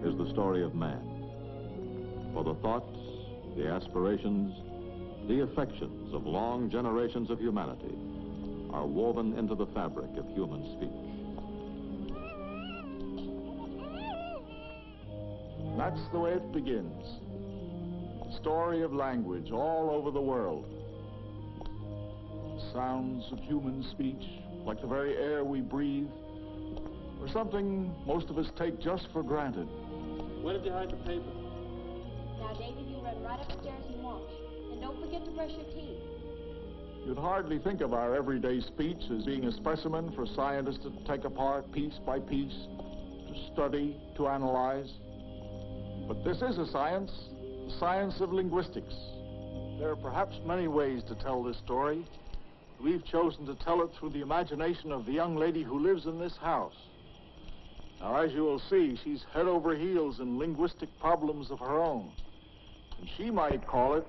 is the story of man. For the thoughts, the aspirations, the affections of long generations of humanity are woven into the fabric of human speech. That's the way it begins. The story of language all over the world. Sounds of human speech, like the very air we breathe, or something most of us take just for granted. Where did you hide the paper? Now, David, you run right upstairs and wash. And don't forget to brush your teeth. You'd hardly think of our everyday speech as being a specimen for scientists to take apart piece by piece, to study, to analyze. But this is a science, the science of linguistics. There are perhaps many ways to tell this story. We've chosen to tell it through the imagination of the young lady who lives in this house. Now, as you will see, she's head over heels in linguistic problems of her own. And she might call it...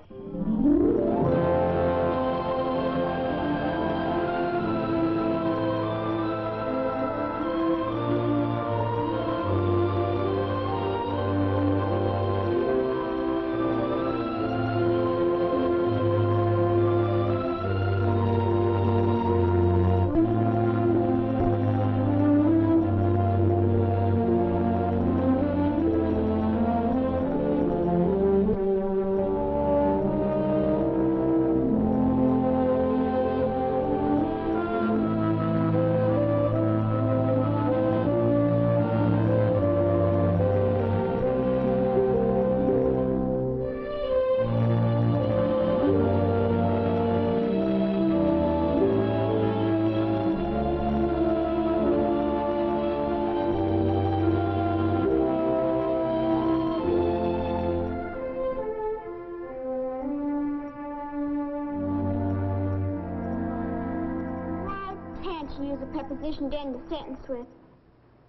preposition to end the sentence with.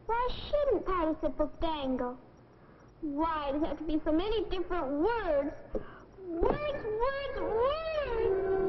Why shouldn't participle dangle? Why does it have to be so many different words? Words, words, words!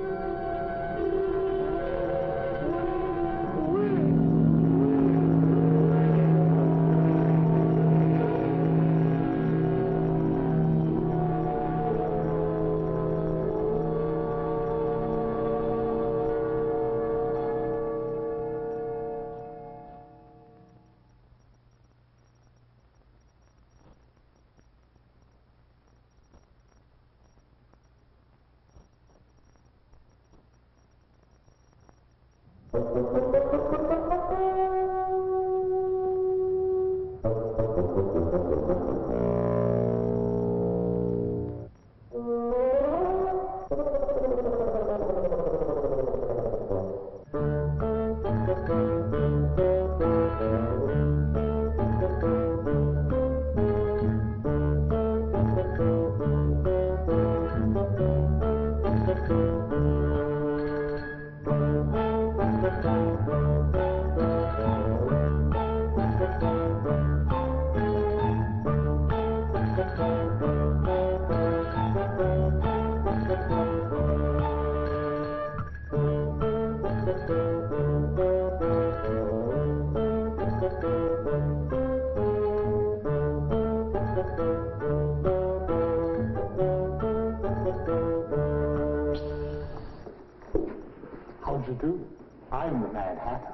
How'd you do? I'm the Mad Hatter.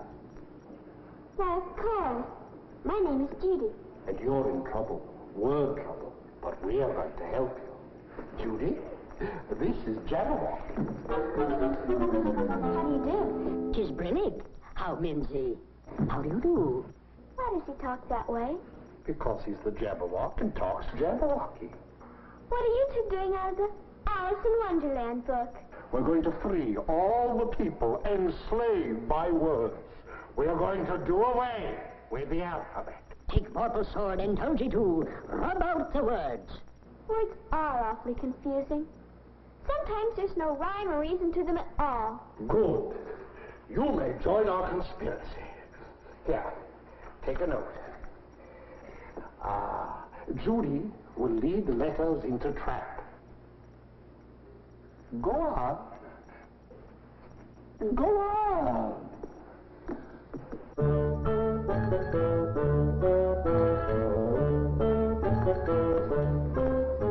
Why, of course. My name is Judy. And you're in trouble. Word trouble. But we are going to help you. Judy, this is Jabberwock. How do you do? 'Tis Brennig. How, Mimsy? How do you do? Why does he talk that way? Because he's the Jabberwock and talks Jabberwocky. What are you two doing out of the Alice in Wonderland book? We're going to free all the people enslaved by words. We are going to do away with the alphabet. Take Vorpal's sword and told you to rub out the words. Words are awfully confusing. Sometimes there's no rhyme or reason to them at all. Good. You may join our conspiracy. Here, take a note. Judy will lead the letters into trap. Go on. Go on.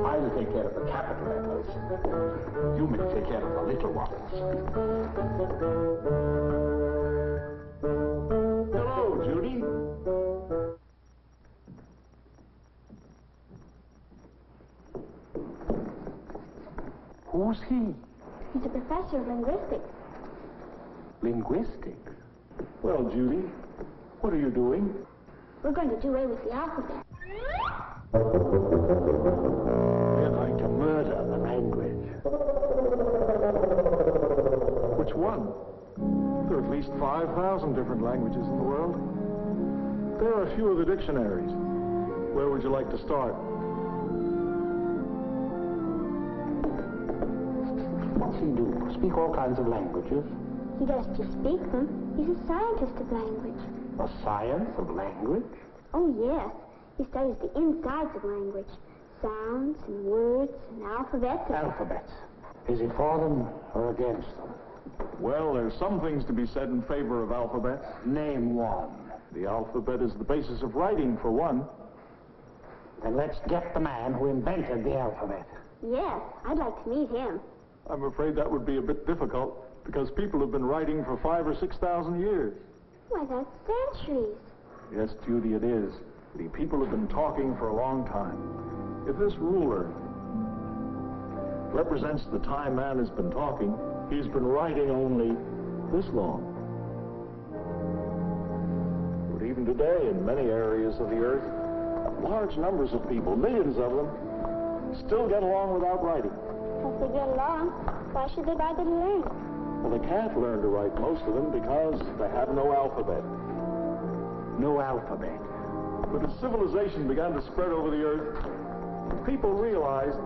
I'll take care of the capital letters. You may take care of the little ones. Hello, Judy. Who's he? He's a professor of linguistics. Linguistics? Well, Judy, what are you doing? We're going to do away with the alphabet. We're going to murder the language. Which one? There are at least 5,000 different languages in the world. There are a few of the dictionaries. Where would you like to start? What's he do? Speak all kinds of languages? He doesn't just speak them. He's a scientist of language. A science of language? Oh, yes. He studies the insides of language. Sounds and words and alphabets. Alphabets. Is he for them or against them? Well, there's some things to be said in favor of alphabets. Name one. The alphabet is the basis of writing, for one. Then let's get the man who invented the alphabet. Yes, I'd like to meet him. I'm afraid that would be a bit difficult, because people have been writing for 5,000 or 6,000 years. Why, that's centuries. Yes, Judy, it is. The people have been talking for a long time. If this ruler represents the time man has been talking, he's been writing only this long. But even today, in many areas of the earth, large numbers of people, millions of them, still get along without writing. If they get along, why should they bother to learn? Well, they can't learn to write, most of them, because they have no alphabet. No alphabet. But as civilization began to spread over the earth, people realized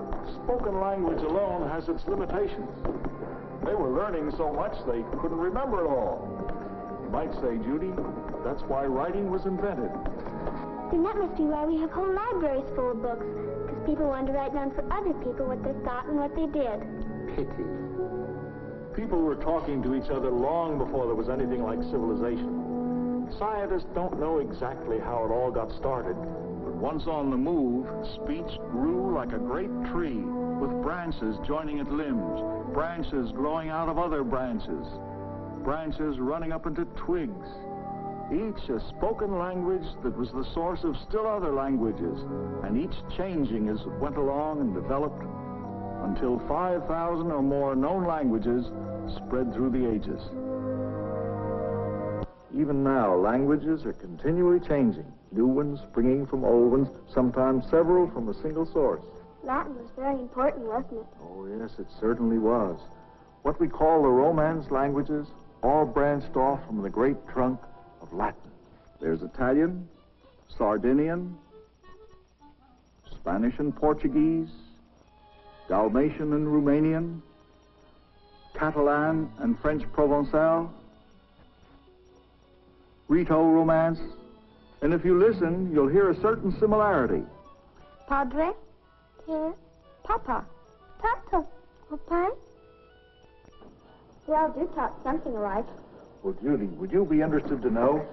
spoken language alone has its limitations. They were learning so much they couldn't remember it all. You might say, Judy, that's why writing was invented. Then that must be why we have whole libraries full of books, because people wanted to write down for other people what they thought and what they did. Pity. People were talking to each other long before there was anything like civilization. Scientists don't know exactly how it all got started, but once on the move, speech grew like a great tree, with branches joining its limbs, branches growing out of other branches, branches running up into twigs, each a spoken language that was the source of still other languages, and each changing as it went along and developed, until 5,000 or more known languages spread through the ages. Even now, languages are continually changing, new ones springing from old ones, sometimes several from a single source. Latin was very important, wasn't it? Oh, yes, it certainly was. What we call the Romance languages all branched off from the great trunk of Latin. There's Italian, Sardinian, Spanish and Portuguese, Dalmatian and Romanian, Catalan and French Provençal, Rito-Romance, and if you listen, you'll hear a certain similarity. Padre, Papa, Tata, Papa. They all do talk something alike. Well, Judy, would you be interested to know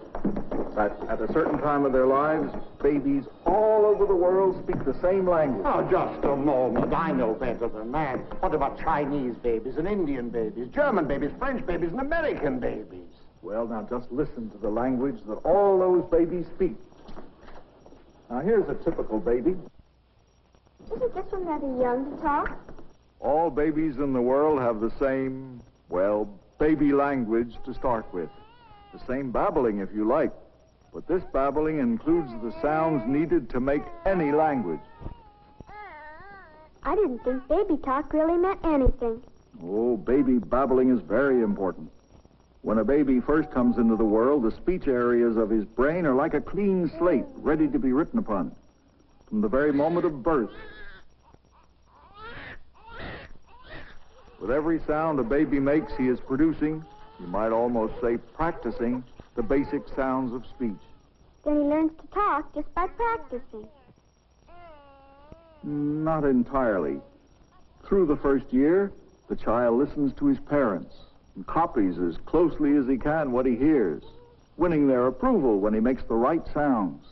that at a certain time of their lives, babies all over the world speak the same language? Oh, just a moment. I know better than that. What about Chinese babies and Indian babies, German babies, French babies, and American babies? Well, now just listen to the language that all those babies speak. Now, here's a typical baby. Isn't this one rather young to talk? All babies in the world have the same, well, baby language to start with. The same babbling, if you like. But this babbling includes the sounds needed to make any language. I didn't think baby talk really meant anything. Oh, baby babbling is very important. When a baby first comes into the world, the speech areas of his brain are like a clean slate, ready to be written upon. From the very moment of birth. With every sound a baby makes, he is producing, you might almost say practicing, the basic sounds of speech. Then he learns to talk just by practicing. Not entirely. Through the first year, the child listens to his parents and copies as closely as he can what he hears, winning their approval when he makes the right sounds.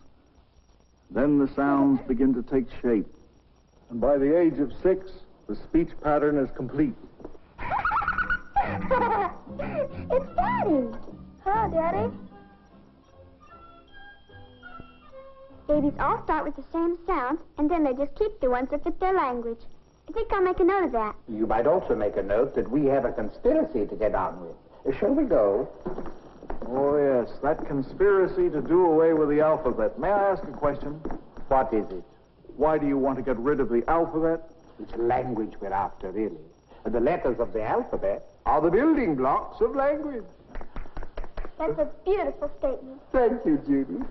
Then the sounds begin to take shape. And by the age of 6, the speech pattern is complete. It's Daddy. Hello, Daddy. Babies all start with the same sounds, and then they just keep the ones that fit their language. I think I'll make a note of that. You might also make a note that we have a conspiracy to get on with. Shall we go? Oh, yes, that conspiracy to do away with the alphabet. May I ask a question? What is it? Why do you want to get rid of the alphabet? It's language we're after, really. And the letters of the alphabet are the building blocks of language. That's a beautiful statement. Thank you, Judy.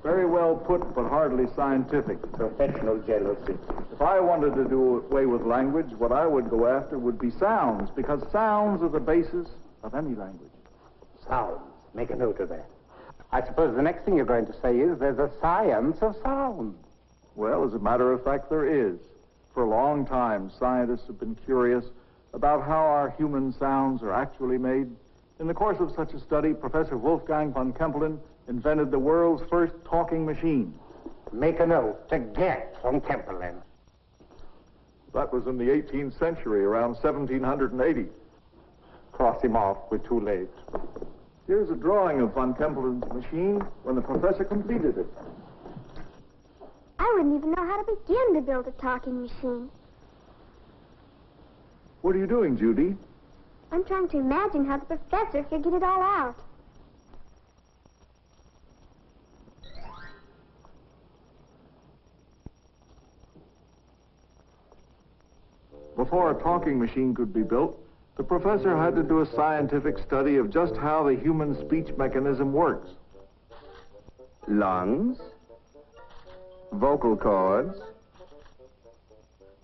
Very well put, but hardly scientific. Professional jealousy. If I wanted to do away with language, what I would go after would be sounds, because sounds are the basis of any language. Sounds. Make a note of that. I suppose the next thing you're going to say is there's a science of sound. Well, as a matter of fact, there is. For a long time, scientists have been curious about how our human sounds are actually made. In the course of such a study, Professor Wolfgang von Kempelen invented the world's first talking machine. Make a note to get from Kempelen. That was in the 18th century, around 1780. Cross him off. We're too late. Here's a drawing of von Kempelen's machine when the professor completed it. I wouldn't even know how to begin to build a talking machine. What are you doing, Judy? I'm trying to imagine how the professor figured it all out. Before a talking machine could be built, the professor had to do a scientific study of just how the human speech mechanism works. Lungs, vocal cords,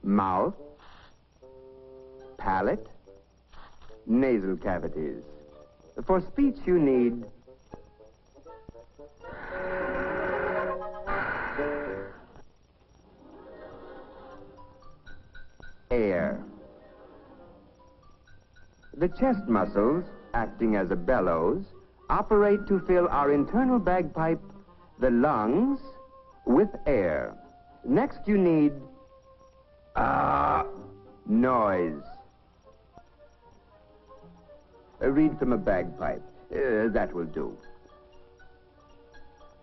mouth, palate, nasal cavities. For speech, you need air. The chest muscles, acting as a bellows, operate to fill our internal bagpipe, the lungs, with air. Next, you need noise. Read from a bagpipe. That will do.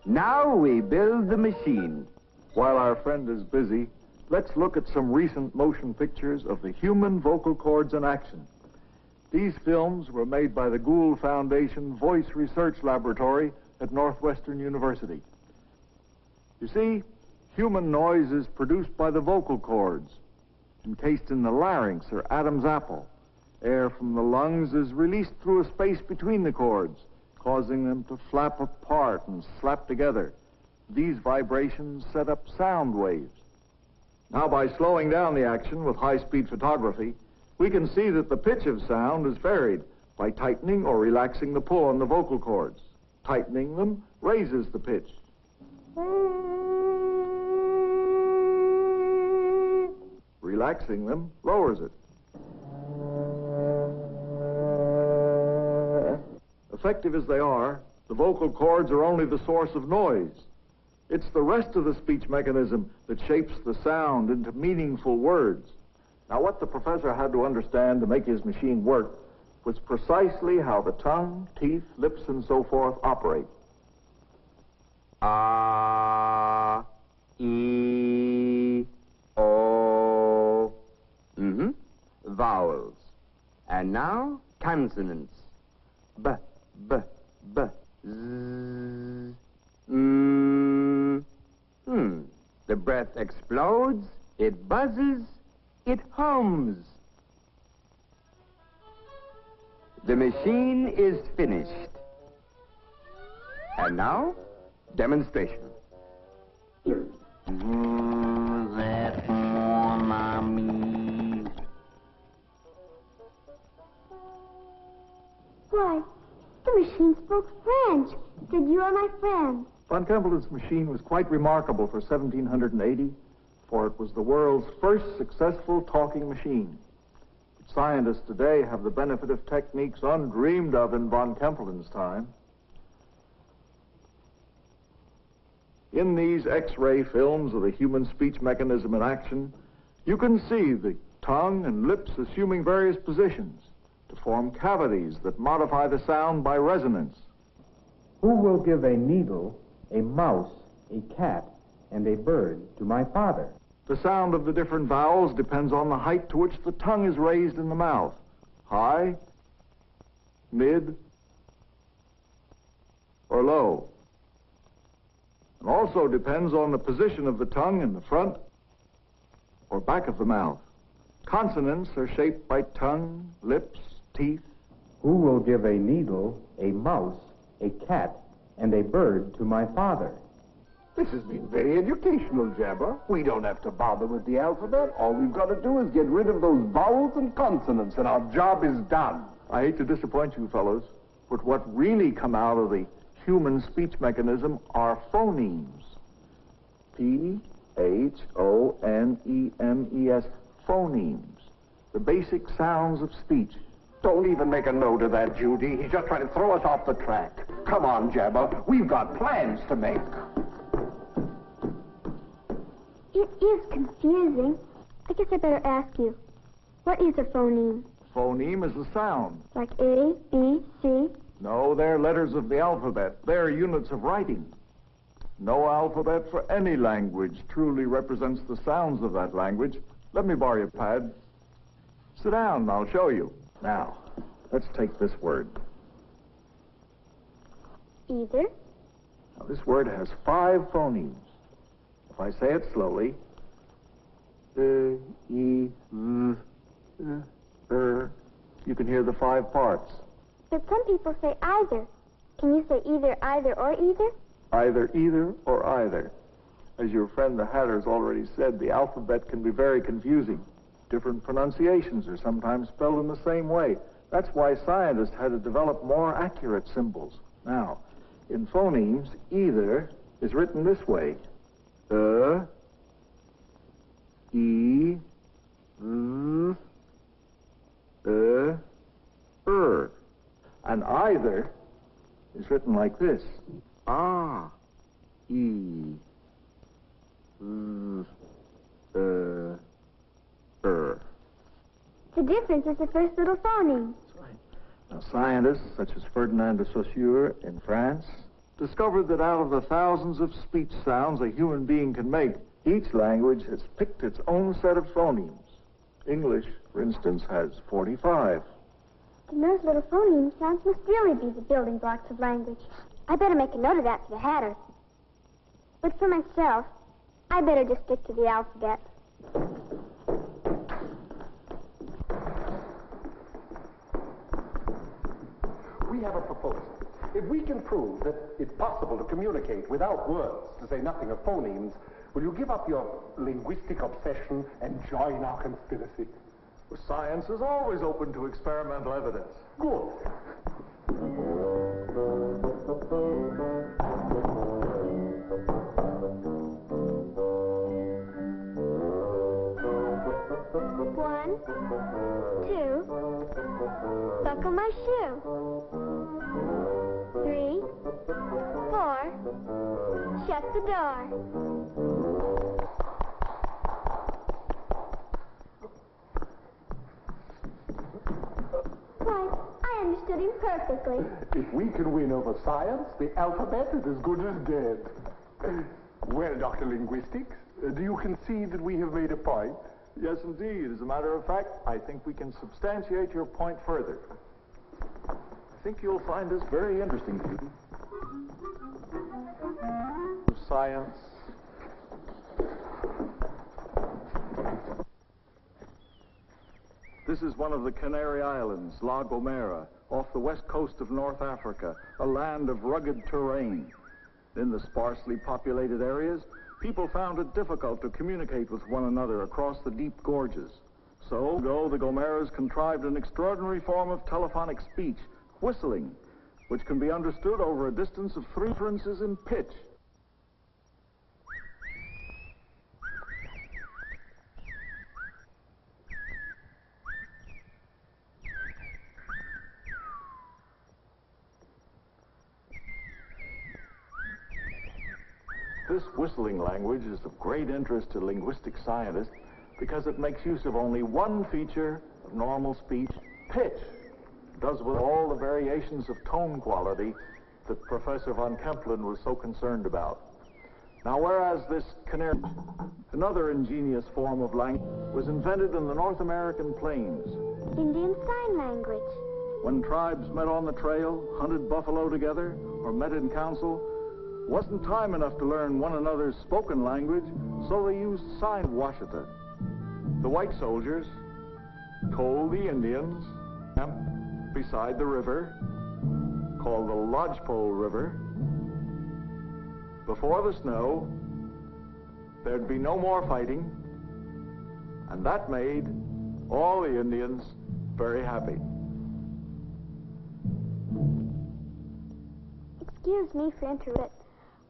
Now we build the machine. While our friend is busy, let's look at some recent motion pictures of the human vocal cords in action. These films were made by the Gould Foundation Voice Research Laboratory at Northwestern University. You see, human noise is produced by the vocal cords, encased in the larynx or Adam's apple. Air from the lungs is released through a space between the cords, causing them to flap apart and slap together. These vibrations set up sound waves. Now, by slowing down the action with high-speed photography, we can see that the pitch of sound is varied by tightening or relaxing the pull on the vocal cords. Tightening them raises the pitch. Relaxing them lowers it. Effective as they are, the vocal cords are only the source of noise. It's the rest of the speech mechanism that shapes the sound into meaningful words. Now, what the professor had to understand to make his machine work was precisely how the tongue, teeth, lips, and so forth operate. A, E, O. Vowels. And now, consonants. B, B, B, Z, The breath explodes, it buzzes, it hums. The machine is finished. And now, demonstration. That more, mommy. Why, the machine spoke French. Said you are my friend. Von Kempelen's machine was quite remarkable for 1780, for it was the world's first successful talking machine. Scientists today have the benefit of techniques undreamed of in von Kempelen's time. In these X-ray films of the human speech mechanism in action, you can see the tongue and lips assuming various positions to form cavities that modify the sound by resonance. Who will give a needle, a mouse, a cat, and a bird to my father? The sound of the different vowels depends on the height to which the tongue is raised in the mouth. High, mid, or low. It also depends on the position of the tongue in the front or back of the mouth. Consonants are shaped by tongue, lips, teeth. Who will give a needle, a mouse, a cat, and a bird to my father? This has been very educational, Jabba. We don't have to bother with the alphabet. All we've got to do is get rid of those vowels and consonants, and our job is done. I hate to disappoint you fellows, but what really come out of the human speech mechanism are phonemes. P-H-O-N-E-M-E-S, phonemes. The basic sounds of speech. Don't even make a note of that, Judy. He's just trying to throw us off the track. Come on, Jabba. We've got plans to make. It is confusing. I guess I better ask you. What is a phoneme? Phoneme is a sound. Like A, B, C? No, they're letters of the alphabet. They're units of writing. No alphabet for any language truly represents the sounds of that language. Let me borrow your pad. Sit down and I'll show you. Now, let's take this word. Either. Now, this word has 5 phonemes. If I say it slowly, you can hear the 5 parts. But some people say either. Can you say either, or either? Either, or either. As your friend the Hatter's already said, the alphabet can be very confusing. Different pronunciations are sometimes spelled in the same way. That's why scientists had to develop more accurate symbols. Now, in phonemes, either is written this way. E, and either is written like this. Ah, E, The difference is the first little phoneme. That's right. Now, scientists such as Ferdinand de Saussure in France discovered that out of the thousands of speech sounds a human being can make, each language has picked its own set of phonemes. English, for instance, has 45. Then those little phoneme sounds must really be the building blocks of language. I better make a note of that for the Hatter. But for myself, I better just stick to the alphabet. We have a proposal. If we can prove that it's possible to communicate without words, to say nothing of phonemes, will you give up your linguistic obsession and join our conspiracy? Well, science is always open to experimental evidence. Good. One, two, buckle my shoe. 3, 4, shut the door. Why, I understood him perfectly. If we can win over science, the alphabet is as good as dead. Well, Dr. Linguistics, do you concede that we have made a point? Yes, indeed. As a matter of fact, I think we can substantiate your point further. I think you'll find this very interesting, Judy. Science. This is one of the Canary Islands, La Gomera, off the west coast of North Africa, a land of rugged terrain. In the sparsely populated areas, people found it difficult to communicate with one another across the deep gorges. So, the Gomeras contrived an extraordinary form of telephonic speech, whistling, which can be understood over a distance of 3 differences in pitch. This whistling language is of great interest to linguistic scientists because it makes use of only one feature of normal speech, pitch. It does with all the variations of tone quality that Professor von Kempelen was so concerned about. Now, whereas this canary, another ingenious form of language, was invented in the North American plains. Indian Sign Language. When tribes met on the trail, hunted buffalo together, or met in council, wasn't time enough to learn one another's spoken language, so they used sign Washita. The white soldiers told the Indians, beside the river, called the Lodgepole River, before the snow, there'd be no more fighting, and that made all the Indians very happy. Excuse me for interrupting.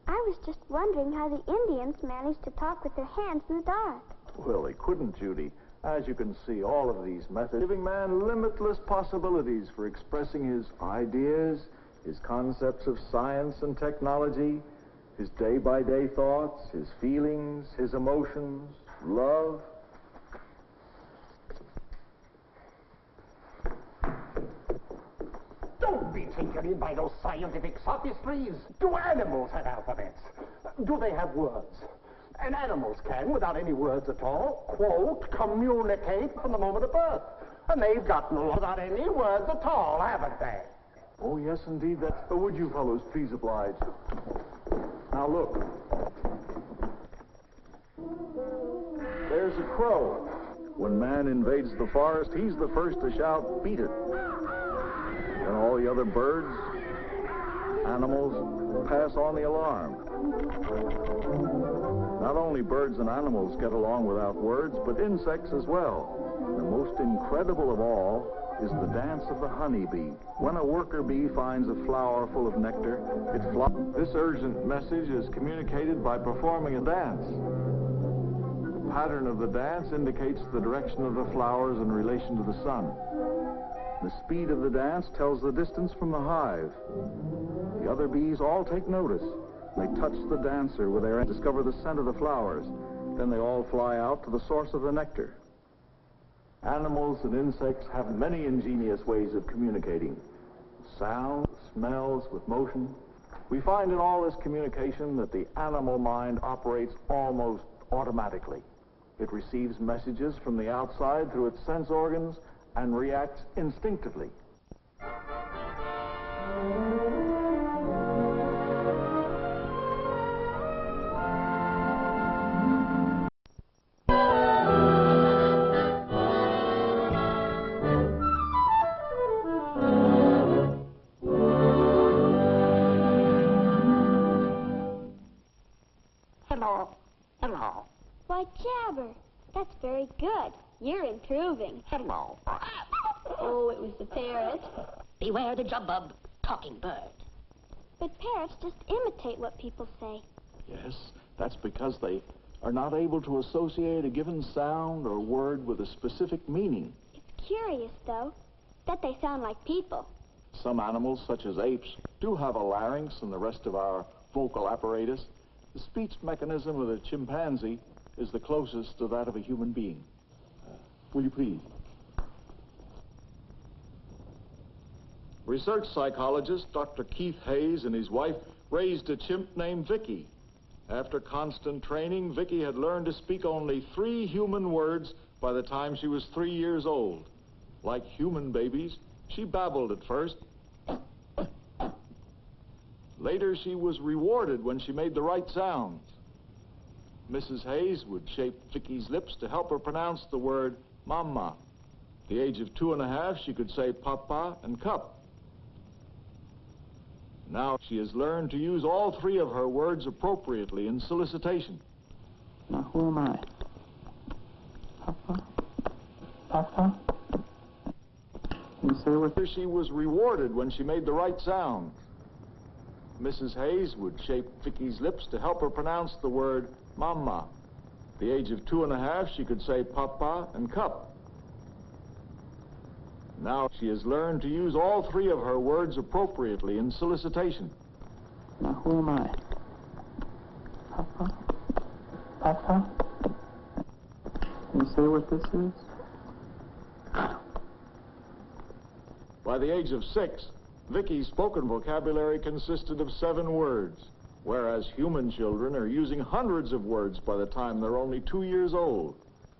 I was just wondering how the Indians managed to talk with their hands in the dark. Well, they couldn't, Judy. As you can see, all of these methods giving man limitless possibilities for expressing his ideas, his concepts of science and technology, his day-by-day thoughts, his feelings, his emotions, love. Don't be taken in by those scientific sophistries. Do animals have alphabets? Do they have words? And animals can, without any words at all, quote, communicate from the moment of birth. And they've gotten along without any words at all, haven't they? Oh, yes, indeed. Would you fellows please oblige? Now, look. There's a crow. When man invades the forest, he's the first to shout, "Beat it." Then all the other birds, animals, pass on the alarm. Not only birds and animals get along without words, but insects as well. The most incredible of all is the dance of the honeybee. When a worker bee finds a flower full of nectar, it flies. This urgent message is communicated by performing a dance. The pattern of the dance indicates the direction of the flowers in relation to the sun. The speed of the dance tells the distance from the hive. The other bees all take notice. They touch the dancer with their and discover the scent of the flowers. Then they all fly out to the source of the nectar. Animals and insects have many ingenious ways of communicating. Sound, smells, with motion. We find in all this communication that the animal mind operates almost automatically. It receives messages from the outside through its sense organs and reacts instinctively. Hello. Why, Jabber, that's very good. You're improving. Hello. Oh, it was the parrot. Beware the jubbub, talking bird. But parrots just imitate what people say. Yes, that's because they are not able to associate a given sound or word with a specific meaning. It's curious, though, that they sound like people. Some animals, such as apes, do have a larynx and the rest of our vocal apparatus. The speech mechanism of a chimpanzee is the closest to that of a human being. Will you please? Research psychologist Dr. Keith Hayes and his wife raised a chimp named Vicky. After constant training, Vicky had learned to speak only 3 human words by the time she was 3 years old. Like human babies, she babbled at first. Later, she was rewarded when she made the right sounds. Mrs. Hayes would shape Vicky's lips to help her pronounce the word mama. At the age of 2 1/2, she could say papa and cup. Now she has learned to use all 3 of her words appropriately in solicitation. Now, who am I? Papa? Papa? You say what? She was rewarded when she made the right sounds. Mrs. Hayes would shape Vicky's lips to help her pronounce the word mama. At the age of 2 1/2, she could say papa and cup. Now she has learned to use all 3 of her words appropriately in solicitation. Now, who am I? Papa? Papa? Can you say what this is? By the age of 6, Vicky's spoken vocabulary consisted of 7 words, whereas human children are using hundreds of words by the time they're only 2 years old.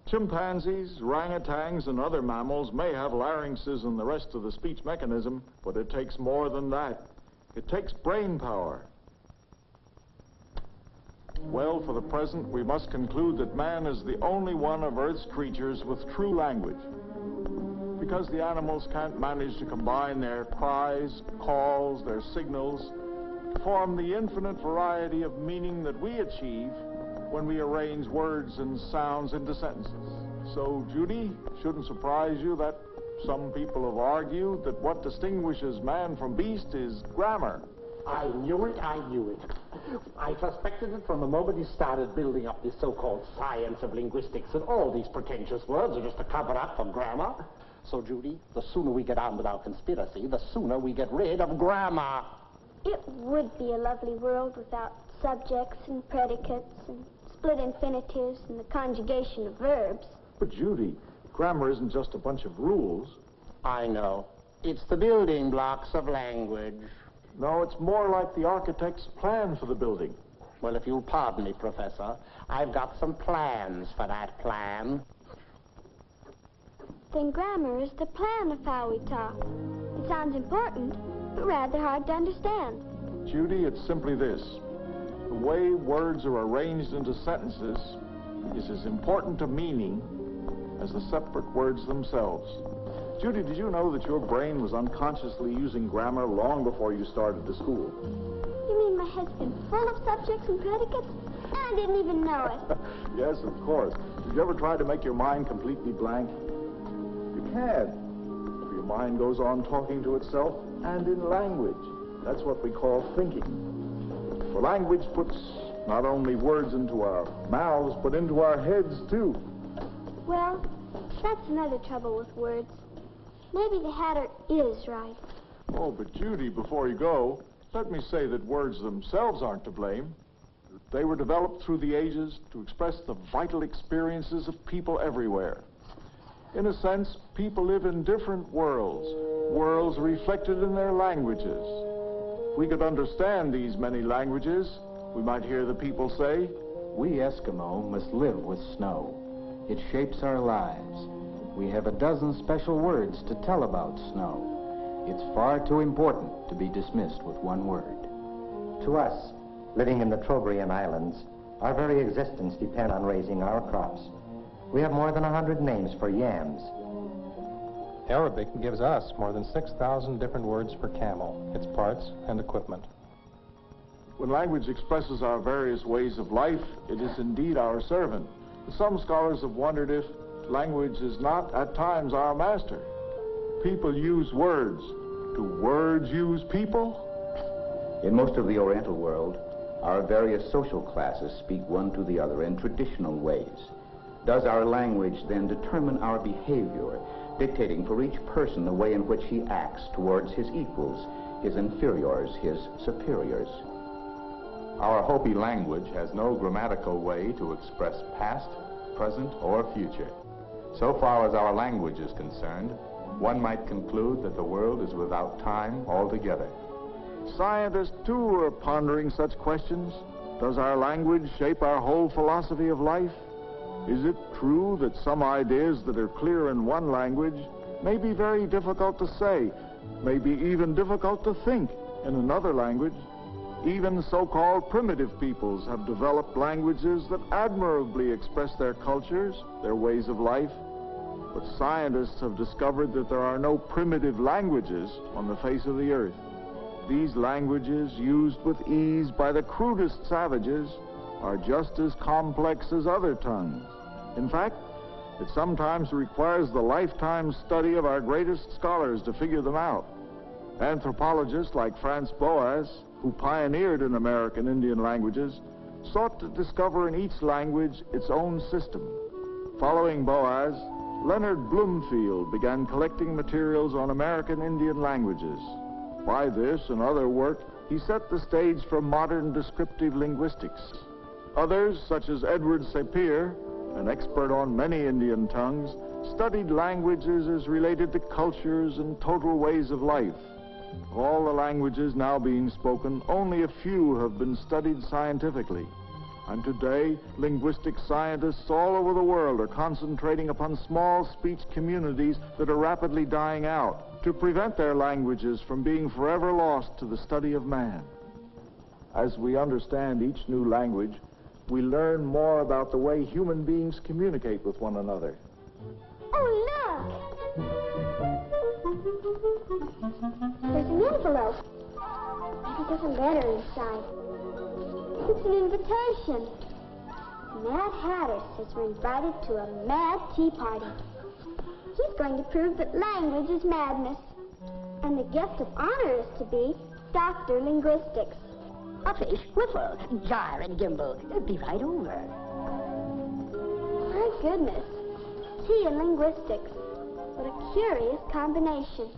Chimpanzees, orangutans, and other mammals may have larynxes and the rest of the speech mechanism, but it takes more than that. It takes brain power. Well, for the present, we must conclude that man is the only one of Earth's creatures with true language. Because the animals can't manage to combine their cries, calls, their signals, to form the infinite variety of meaning that we achieve when we arrange words and sounds into sentences. So, Judy, shouldn't surprise you that some people have argued that what distinguishes man from beast is grammar. I knew it, I knew it. I suspected it from the moment he started building up this so-called science of linguistics, and all these pretentious words are just a cover-up for grammar. So, Judy, the sooner we get on with our conspiracy, the sooner we get rid of grammar. It would be a lovely world without subjects and predicates and split infinitives and the conjugation of verbs. But, Judy, grammar isn't just a bunch of rules. I know. It's the building blocks of language. No, it's more like the architect's plan for the building. Well, if you'll pardon me, Professor, I've got some plans for that plan. Then grammar is the plan of how we talk. It sounds important, but rather hard to understand. Judy, it's simply this. The way words are arranged into sentences is as important to meaning as the separate words themselves. Judy, did you know that your brain was unconsciously using grammar long before you started the school? You mean my head's been full of subjects and predicates? And I didn't even know it. Yes, of course. Did you ever try to make your mind completely blank? You can. If your mind goes on talking to itself and in language. That's what we call thinking. For language puts not only words into our mouths, but into our heads, too. Well, that's another trouble with words. Maybe the Hatter is right. Oh, but Judy, before you go, let me say that words themselves aren't to blame. They were developed through the ages to express the vital experiences of people everywhere. In a sense, people live in different worlds, worlds reflected in their languages. If we could understand these many languages, we might hear the people say, "We Eskimo must live with snow. It shapes our lives. We have a dozen special words to tell about snow. It's far too important to be dismissed with one word." To us, living in the Trobriand Islands, our very existence depends on raising our crops. We have more than 100 names for yams. Arabic gives us more than 6,000 different words for camel, its parts, and equipment. When language expresses our various ways of life, it is indeed our servant. Some scholars have wondered if language is not, at times, our master. People use words. Do words use people? In most of the Oriental world, our various social classes speak one to the other in traditional ways. Does our language then determine our behavior, dictating for each person the way in which he acts towards his equals, his inferiors, his superiors? Our Hopi language has no grammatical way to express past, present, or future. So far as our language is concerned, one might conclude that the world is without time altogether. Scientists, too, are pondering such questions. Does our language shape our whole philosophy of life? Is it true that some ideas that are clear in one language may be very difficult to say, may be even difficult to think in another language? Even so-called primitive peoples have developed languages that admirably express their cultures, their ways of life. But scientists have discovered that there are no primitive languages on the face of the earth. These languages, used with ease by the crudest savages, are just as complex as other tongues. In fact, it sometimes requires the lifetime study of our greatest scholars to figure them out. Anthropologists like Franz Boas, who pioneered in American Indian languages, sought to discover in each language its own system. Following Boas, Leonard Bloomfield began collecting materials on American Indian languages. By this and other work, he set the stage for modern descriptive linguistics. Others, such as Edward Sapir, an expert on many Indian tongues, studied languages as related to cultures and total ways of life. Of all the languages now being spoken, only a few have been studied scientifically. And today, linguistic scientists all over the world are concentrating upon small speech communities that are rapidly dying out to prevent their languages from being forever lost to the study of man. As we understand each new language, we learn more about the way human beings communicate with one another. Oh, look! There's an envelope. Maybe there's a letter inside. It's an invitation. Mad Hatter says we're invited to a mad tea party. He's going to prove that language is madness. And the guest of honor is to be Dr. Linguistics. A fish, whiffle, gyre and gimble. Be right over. My goodness. Tea and linguistics. What a curious combination.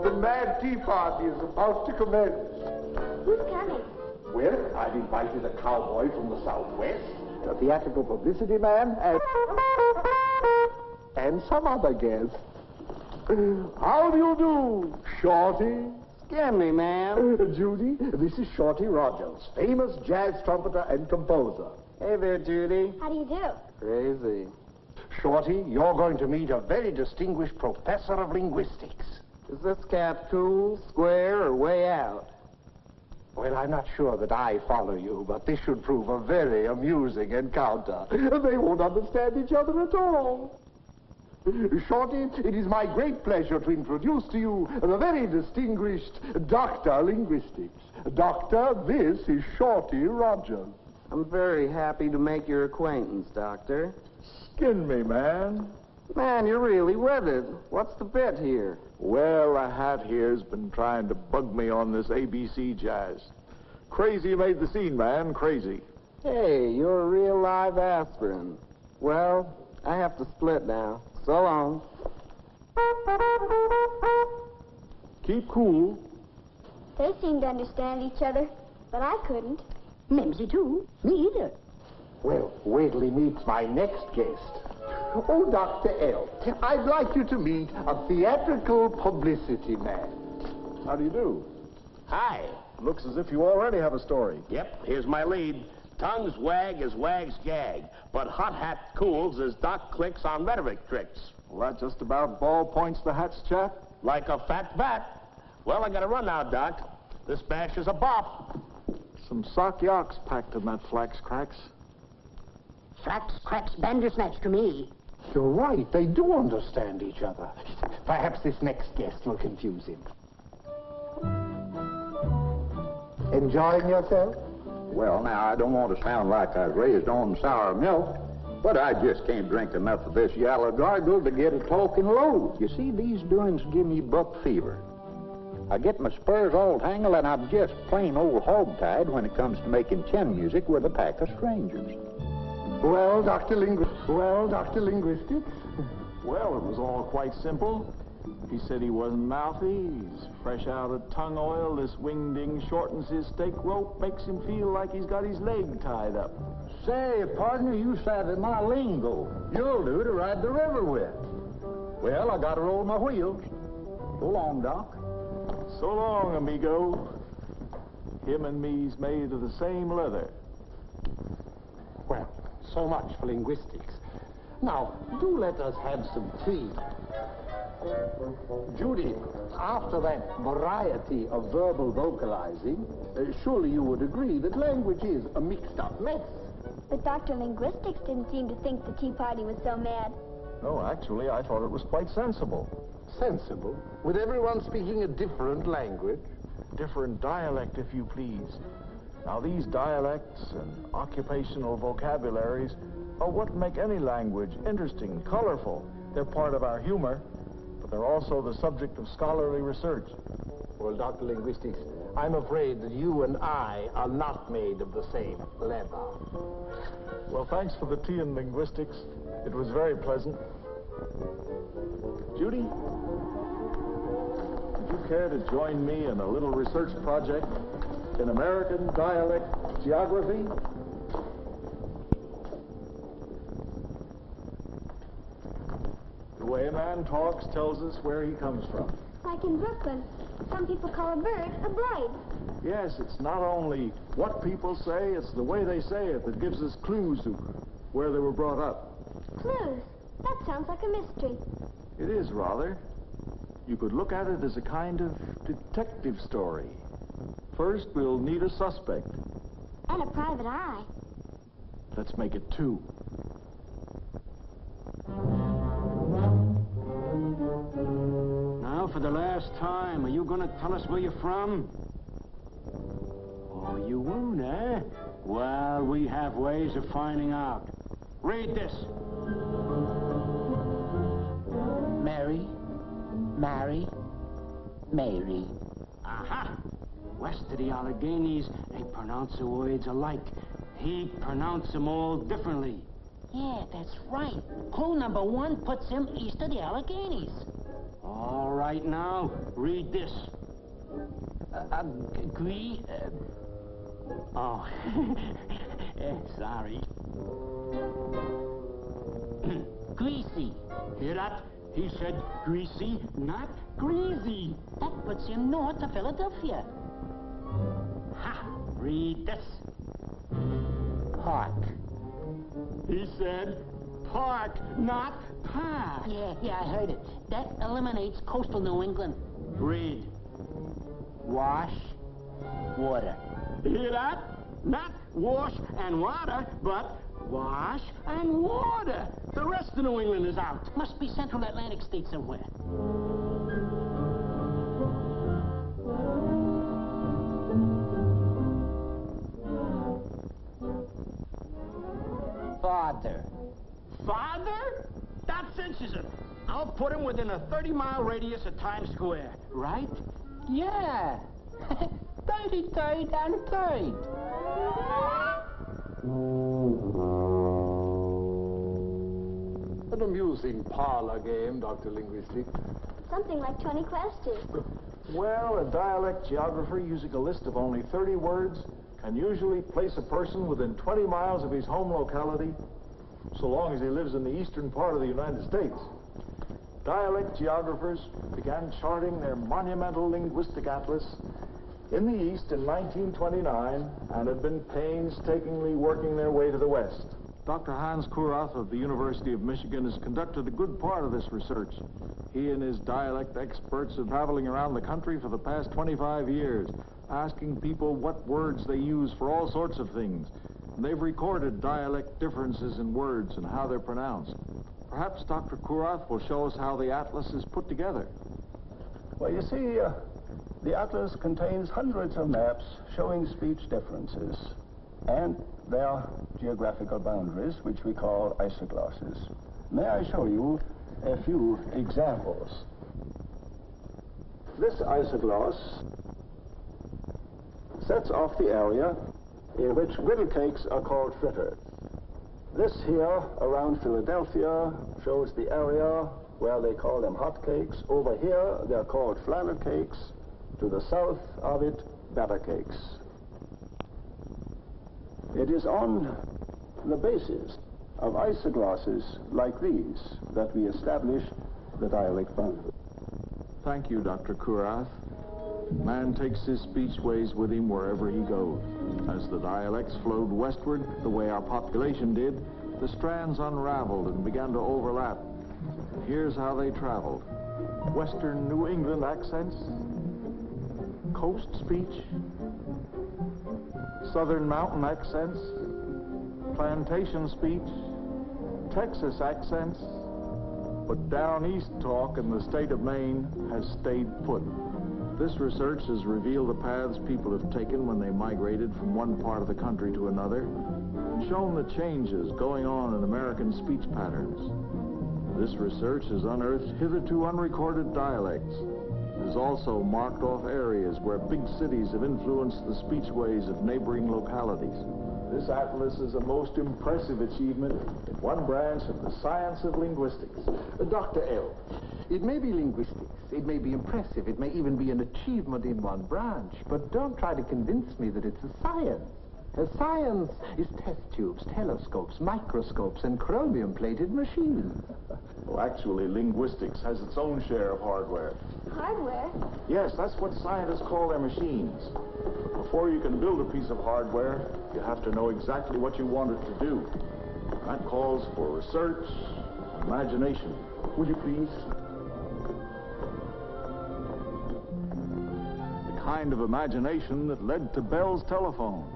The mad tea party is about to commence. Who's coming? Well, I've invited a cowboy from the Southwest, a theatrical publicity man, and some other guests. How do you do, Shorty? Scan me, ma'am. Judy, this is Shorty Rogers, famous jazz trumpeter and composer. Hey there, Judy. How do you do? Crazy. Shorty, you're going to meet a very distinguished professor of linguistics. Is this cat cool, square, or way out? Well, I'm not sure that I follow you, but this should prove a very amusing encounter. They won't understand each other at all. Shorty, it is my great pleasure to introduce to you the very distinguished Dr. Linguistics. Doctor, this is Shorty Rogers. I'm very happy to make your acquaintance, Doctor. Skin me, man. Man, you're really weathered. What's the bit here? Well, the hat here's been trying to bug me on this ABC jazz. Crazy made the scene, man, crazy. Hey, you're a real live aspirin. Well, I have to split now. So long. Keep cool. They seem to understand each other, but I couldn't. Mimsy too. Me either. Well, wait till he meets my next guest. Oh, Dr. L, I'd like you to meet a theatrical publicity man. How do you do? Hi. Looks as if you already have a story. Yep, here's my lead. Tongues wag as wags gag, but hot hat cools as Doc clicks on rhetoric tricks. Well, that just about ballpoints the hat's chat. Like a fat bat. Well, I gotta run now, Doc. This bash is a bop. Some sock yocks packed in that flax cracks. Flax cracks bandersnatch to me. You're right, they do understand each other. Perhaps this next guest will confuse him. Enjoying yourself? Well, now, I don't want to sound like I was raised on sour milk, but I just can't drink enough of this yellow gargle to get a talking load. You see, these doings give me buck fever. I get my spurs all tangled, and I'm just plain old hog-tied when it comes to making chin music with a pack of strangers. Well, Dr. Linguistics? Well, it was all quite simple. He said he wasn't mouthy, he's fresh out of tongue oil, this wingding shortens his stake rope, makes him feel like he's got his leg tied up. Say, partner, you savvy my lingo. You'll do to ride the river with. Well, I gotta roll my wheels. So long, Doc. So long, amigo. Him and me's made of the same leather. Well, so much for linguistics. Now, do let us have some tea. Judy, after that variety of verbal vocalizing, surely you would agree that language is a mixed-up mess. But Dr. Linguistics didn't seem to think the tea party was so mad. No, actually, I thought it was quite sensible. Sensible? With everyone speaking a different language? Different dialect, if you please. Now, these dialects and occupational vocabularies are what make any language interesting, colorful. They're part of our humor, but they're also the subject of scholarly research. Well, Dr. Linguistics, I'm afraid that you and I are not made of the same leather. Well, thanks for the tea and linguistics. It was very pleasant. Judy, would you care to join me in a little research project in American dialect geography? The way a man talks tells us where he comes from. Like in Brooklyn, some people call a bird a bride. Yes, it's not only what people say, it's the way they say it that gives us clues to where they were brought up. Clues? That sounds like a mystery. It is, rather. You could look at it as a kind of detective story. First, we'll need a suspect. And a private eye. Let's make it two. Now, for the last time, are you going to tell us where you're from? Oh, you won't, eh? Well, we have ways of finding out. Read this. Mary, Mary, Mary. Aha! West of the Alleghenies, they pronounce the words alike. He pronounced them all differently. Yeah, that's right. Clue number 1 puts him east of the Alleghenies. All right, now, read this. Oh, sorry. Greasy. Hear that? He said greasy, not greasy. That puts him north of Philadelphia. Ha! Read this. Park. He said park, not park. Yeah, I heard it. That eliminates coastal New England. Read. Wash, water. Hear that? Not wash and water, but wash and water. The rest of New England is out. Must be Central Atlantic state somewhere. Father. Father? That cinches him. I'll put him within a 30-mile radius of Times Square, right? Yeah. 33rd and 3rd. An amusing parlor game, Dr. Linguistic. Something like 20 questions. Well, a dialect geographer using a list of only 30 words can usually place a person within 20 miles of his home locality, so long as he lives in the eastern part of the United States. Dialect geographers began charting their monumental linguistic atlas in the east in 1929 and had been painstakingly working their way to the west. Dr. Hans Kurath of the University of Michigan has conducted a good part of this research. He and his dialect experts are traveling around the country for the past 25 years, asking people what words they use for all sorts of things. And they've recorded dialect differences in words and how they're pronounced. Perhaps Dr. Kurath will show us how the atlas is put together. Well, you see, the atlas contains hundreds of maps showing speech differences and their geographical boundaries, which we call isoglosses. May I show you a few examples? This isogloss sets off the area in which griddle cakes are called fritters. This here around Philadelphia shows the area where they call them hot cakes. Over here they're called flannel cakes. To the south of it, batter cakes. It is on the basis of isoglosses like these that we establish the dialect boundary. Thank you, Dr. Kurath. Man takes his speechways with him wherever he goes. As the dialects flowed westward, the way our population did, the strands unraveled and began to overlap. Here's how they traveled. Western New England accents, coast speech, southern mountain accents, plantation speech, Texas accents, but down east talk in the state of Maine has stayed put. This research has revealed the paths people have taken when they migrated from one part of the country to another, and shown the changes going on in American speech patterns. This research has unearthed hitherto unrecorded dialects, has also marked off areas where big cities have influenced the speechways of neighboring localities. This atlas is a most impressive achievement in one branch of the science of linguistics. Dr. L, it may be linguistics, it may be impressive, it may even be an achievement in one branch, but don't try to convince me that it's a science. A science is test tubes, telescopes, microscopes, and chromium-plated machines. Well, actually, linguistics has its own share of hardware. Hardware? Yes, that's what scientists call their machines. Before you can build a piece of hardware, you have to know exactly what you want it to do. That calls for research, imagination. Would you please? The kind of imagination that led to Bell's telephone,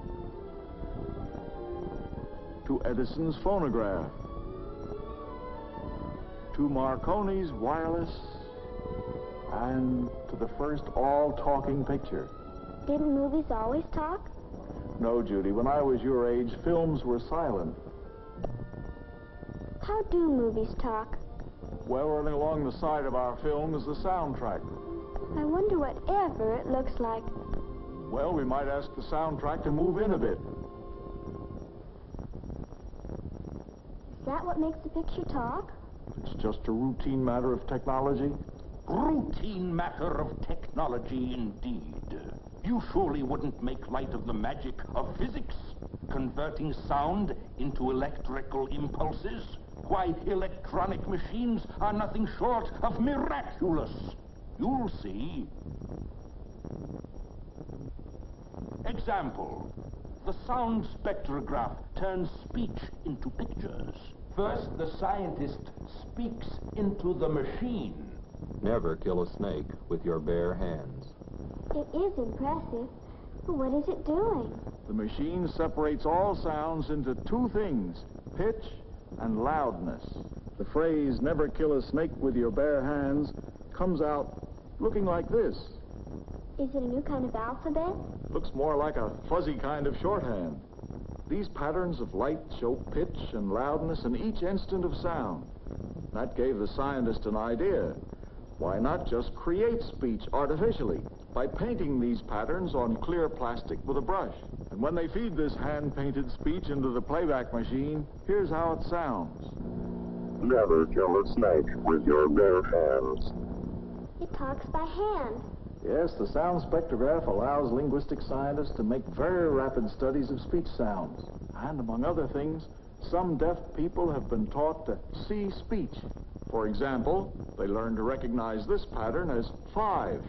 to Edison's phonograph, to Marconi's wireless, and to the first all-talking picture. Didn't movies always talk? No, Judy. When I was your age, films were silent. How do movies talk? Well, running along the side of our film is the soundtrack. I wonder whatever it looks like. Well, we might ask the soundtrack to move in a bit. Is that what makes the picture talk? It's just a routine matter of technology. Routine matter of technology, indeed. You surely wouldn't make light of the magic of physics, converting sound into electrical impulses. Why, electronic machines are nothing short of miraculous. You'll see. Example. The sound spectrograph turns speech into pictures. First, the scientist speaks into the machine. Never kill a snake with your bare hands. It is impressive, but what is it doing? The machine separates all sounds into two things, pitch and loudness. The phrase, never kill a snake with your bare hands, comes out looking like this. Is it a new kind of alphabet? Looks more like a fuzzy kind of shorthand. These patterns of light show pitch and loudness in each instant of sound. That gave the scientist an idea. Why not just create speech artificially by painting these patterns on clear plastic with a brush? And when they feed this hand-painted speech into the playback machine, here's how it sounds. Never kill a snake with your bare hands. It talks by hand. Yes, the sound spectrograph allows linguistic scientists to make very rapid studies of speech sounds. And among other things, some deaf people have been taught to see speech. For example, they learn to recognize this pattern as 5.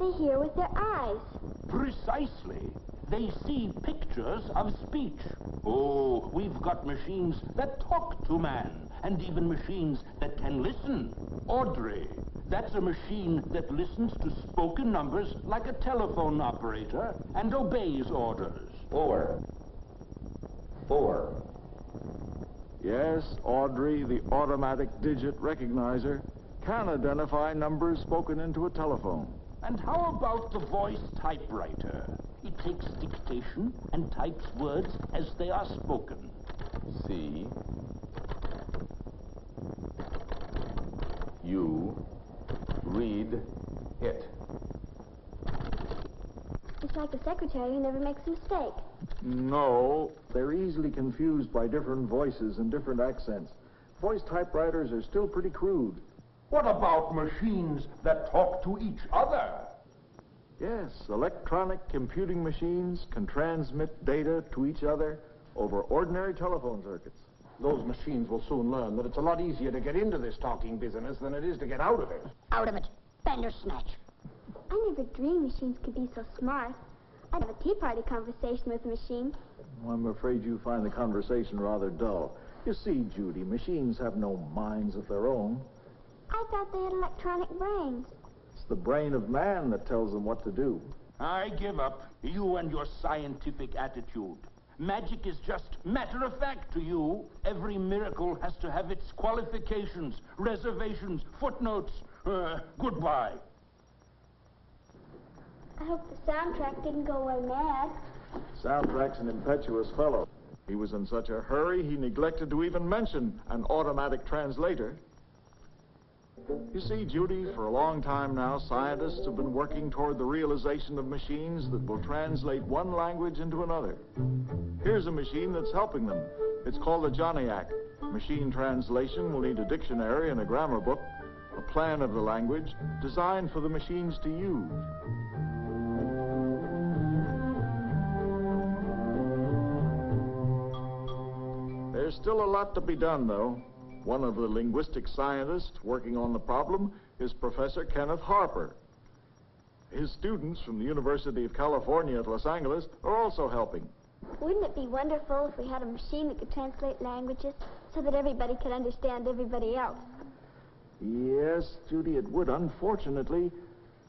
They hear with their eyes. Precisely. They see pictures of speech. Oh, we've got machines that talk to man, and even machines that can listen. Audrey, that's a machine that listens to spoken numbers like a telephone operator and obeys orders. 4. Yes, Audrey, the automatic digit recognizer, can identify numbers spoken into a telephone. And how about the voice typewriter? It takes dictation and types words as they are spoken. C. You read it. It's like a secretary who never makes a mistake. No, they're easily confused by different voices and different accents. Voice typewriters are still pretty crude. What about machines that talk to each other? Yes, electronic computing machines can transmit data to each other over ordinary telephone circuits. Those machines will soon learn that it's a lot easier to get into this talking business than it is to get out of it. Out of it. Bandersnatch. I never dreamed machines could be so smart. I'd have a tea party conversation with a machine. Well, I'm afraid you find the conversation rather dull. You see, Judy, machines have no minds of their own. I thought they had electronic brains. It's the brain of man that tells them what to do. I give up. You and your scientific attitude. Magic is just matter of fact to you. Every miracle has to have its qualifications, reservations, footnotes. Goodbye. I hope the soundtrack didn't go away mad. Soundtrack's an impetuous fellow. He was in such a hurry, he neglected to even mention an automatic translator. You see, Judy, for a long time now, scientists have been working toward the realization of machines that will translate one language into another. Here's a machine that's helping them. It's called the JohnnyAc. Machine translation will need a dictionary and a grammar book, a plan of the language designed for the machines to use. There's still a lot to be done, though. One of the linguistic scientists working on the problem is Professor Kenneth Harper. His students from the University of California at Los Angeles are also helping. Wouldn't it be wonderful if we had a machine that could translate languages so that everybody could understand everybody else? Yes, Judy, it would. Unfortunately,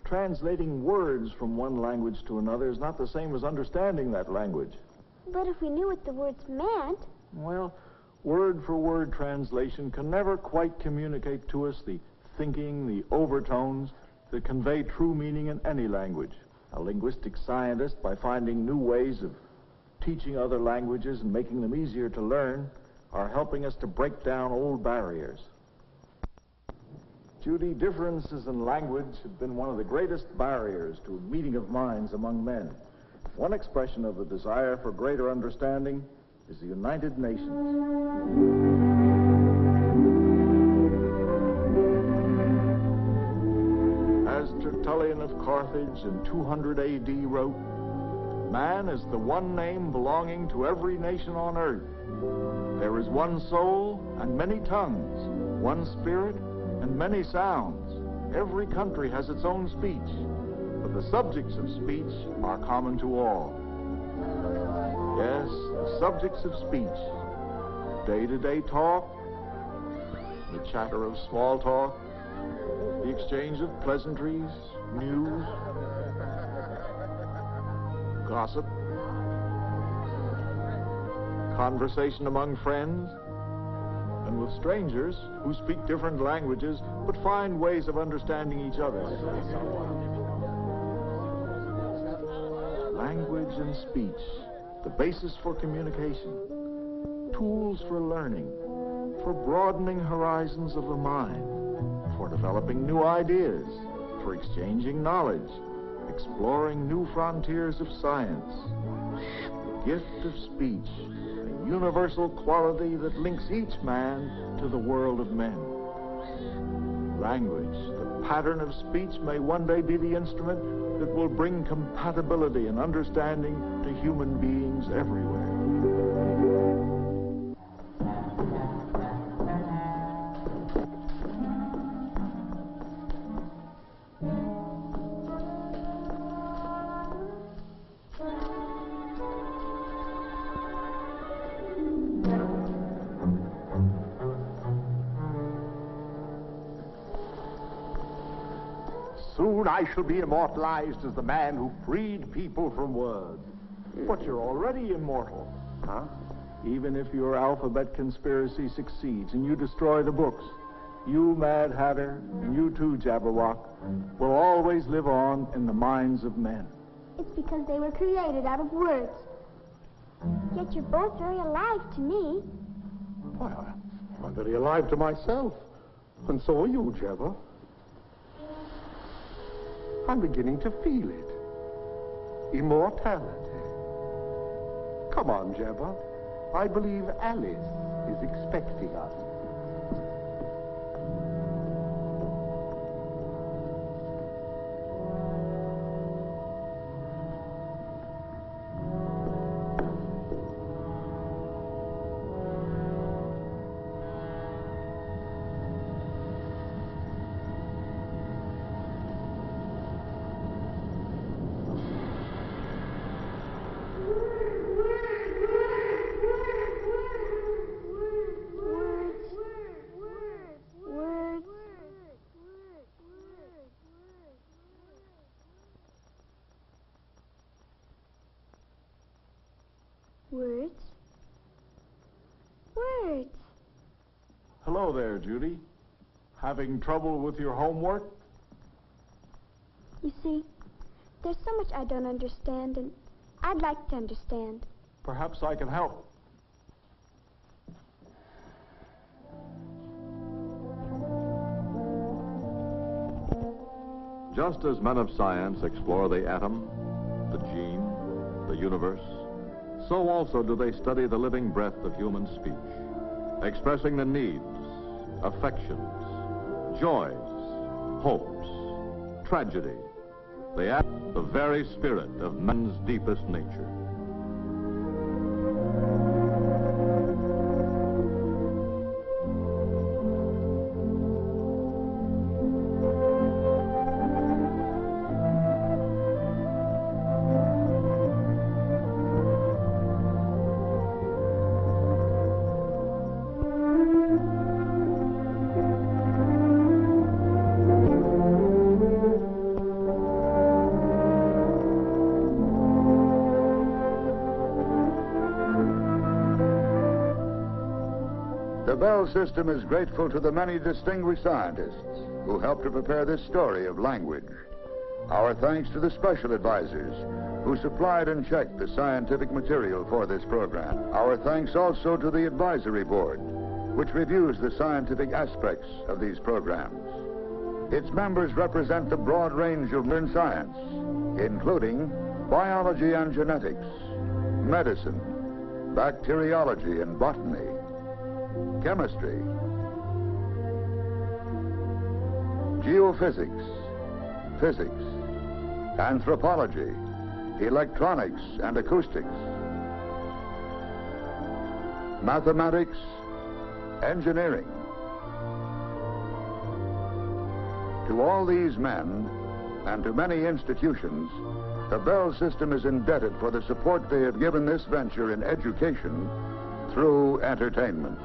translating words from one language to another is not the same as understanding that language. But if we knew what the words meant... Well, word-for-word translation can never quite communicate to us the thinking, the overtones that convey true meaning in any language. A linguistic scientist, by finding new ways of teaching other languages and making them easier to learn, are helping us to break down old barriers. Judy, differences in language have been one of the greatest barriers to a meeting of minds among men. One expression of the desire for greater understanding is the United Nations. As Tertullian of Carthage in 200 AD wrote, man is the one name belonging to every nation on earth. There is one soul and many tongues, one spirit and many sounds. Every country has its own speech, but the subjects of speech are common to all. Yes, the subjects of speech, day-to-day talk, the chatter of small talk, the exchange of pleasantries, news, gossip, conversation among friends, and with strangers who speak different languages but find ways of understanding each other. Language and speech, the basis for communication, tools for learning, for broadening horizons of the mind, for developing new ideas, for exchanging knowledge, exploring new frontiers of science. The gift of speech, a universal quality that links each man to the world of men. Language, the pattern of speech, may one day be the instrument that will bring compatibility and understanding to human beings everywhere. Soon I shall be immortalized as the man who freed people from words. But you're already immortal. Huh? Even if your alphabet conspiracy succeeds and you destroy the books, you, Mad Hatter, and you too, Jabberwock, will always live on in the minds of men. It's because they were created out of words. Yet you're both very alive to me. Why, I'm very alive to myself. And so are you, Jabber. I'm beginning to feel it. Immortality. Come on, Jabber. I believe Alice is expecting us. Words? Words. Hello there, Judy. Having trouble with your homework? You see, there's so much I don't understand, and I'd like to understand. Perhaps I can help. Just as men of science explore the atom, the gene, the universe, so also do they study the living breath of human speech, expressing the needs, affections, joys, hopes, tragedy, the very spirit of man's deepest nature. The Bell system is grateful to the many distinguished scientists who helped to prepare this story of language. Our thanks to the special advisors who supplied and checked the scientific material for this program. Our thanks also to the advisory board, which reviews the scientific aspects of these programs. Its members represent the broad range of modern science, including biology and genetics, medicine, bacteriology and botany, chemistry, geophysics, physics, anthropology, electronics and acoustics, mathematics, engineering. To all these men and to many institutions, the Bell system is indebted for the support they have given this venture in education through entertainment.